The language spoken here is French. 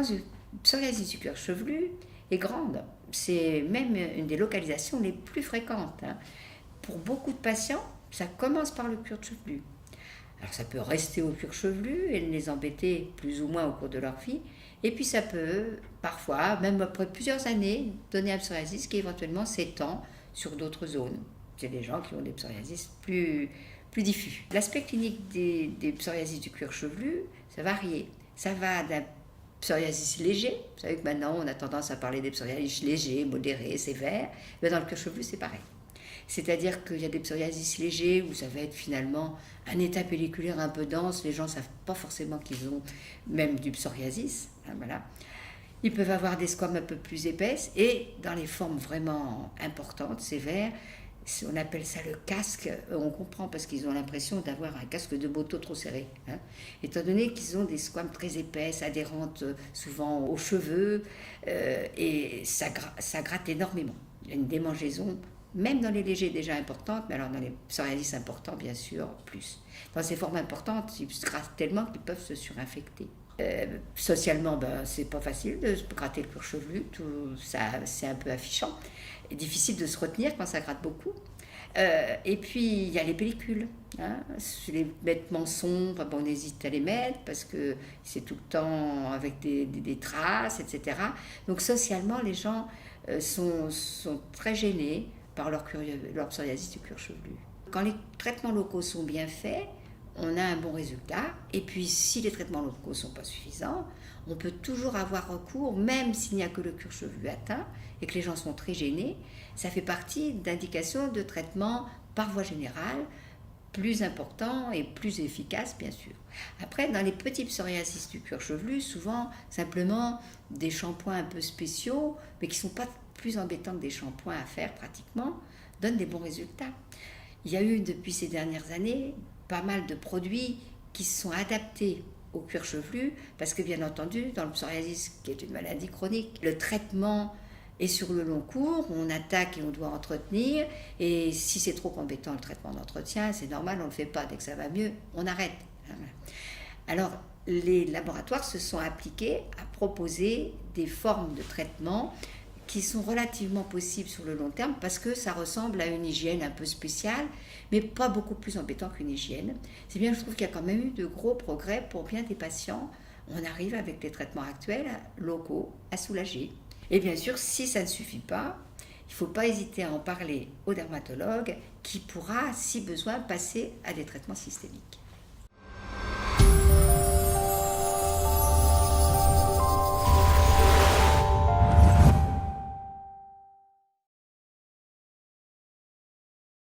prévalence du psoriasis du cuir chevelu est grande. C'est même une des localisations les plus fréquentes, hein. Pour beaucoup de patients, ça commence par le cuir chevelu. Alors ça peut rester au cuir chevelu et les embêter plus ou moins au cours de leur vie. Et puis ça peut parfois, même après plusieurs années, donner un psoriasis qui éventuellement s'étend sur d'autres zones. C'est des gens qui ont des psoriasis plus diffus. L'aspect clinique des psoriasis du cuir chevelu, ça varie. Ça va d'un psoriasis léger. Vous savez que maintenant on a tendance à parler des psoriasis légers, modérés, sévères. Mais dans le cuir chevelu, c'est pareil. C'est-à-dire qu'il y a des psoriasis légers où ça va être finalement un état pelliculaire un peu dense. Les gens ne savent pas forcément qu'ils ont même du psoriasis. Hein, voilà. Ils peuvent avoir des squames un peu plus épaisses et dans les formes vraiment importantes, sévères, on appelle ça le casque. On comprend parce qu'ils ont l'impression d'avoir un casque de moto trop serré. Hein. Étant donné qu'ils ont des squames très épaisses, adhérentes souvent aux cheveux, et ça gratte énormément. Il y a une démangeaison même dans les légers déjà importantes, mais alors dans les psoriasis importants, bien sûr, plus. Dans ces formes importantes, ils se grattent tellement qu'ils peuvent se surinfecter. Socialement, c'est pas facile de se gratter le cuir chevelu, tout ça, c'est un peu affichant. Et difficile de se retenir quand ça gratte beaucoup. Et puis, il y a les pellicules. Hein. Les vêtements sombres, on hésite à les mettre parce que c'est tout le temps avec des traces, etc. Donc, socialement, les gens sont très gênés par leur psoriasis du cuir chevelu. Quand les traitements locaux sont bien faits, on a un bon résultat. Et puis, si les traitements locaux ne sont pas suffisants, on peut toujours avoir recours, même s'il n'y a que le cuir chevelu atteint et que les gens sont très gênés. Ça fait partie d'indications de traitement par voie générale, plus important et plus efficace, bien sûr. Après, dans les petits psoriasis du cuir chevelu, souvent, simplement des shampoings un peu spéciaux, mais qui ne sont pas plus embêtants que des shampoings à faire pratiquement, donnent des bons résultats. Il y a eu, depuis ces dernières années, pas mal de produits qui se sont adaptés au cuir chevelu, parce que bien entendu, dans le psoriasis, qui est une maladie chronique, le traitement est sur le long cours, on attaque et on doit entretenir, et si c'est trop embêtant le traitement d'entretien, c'est normal, on ne le fait pas, dès que ça va mieux, on arrête. Alors, les laboratoires se sont appliqués à proposer des formes de traitement qui sont relativement possibles sur le long terme parce que ça ressemble à une hygiène un peu spéciale, mais pas beaucoup plus embêtant qu'une hygiène. C'est bien, je trouve qu'il y a quand même eu de gros progrès pour bien des patients. On arrive avec les traitements actuels locaux à soulager. Et bien sûr, si ça ne suffit pas, il ne faut pas hésiter à en parler au dermatologue qui pourra, si besoin, passer à des traitements systémiques.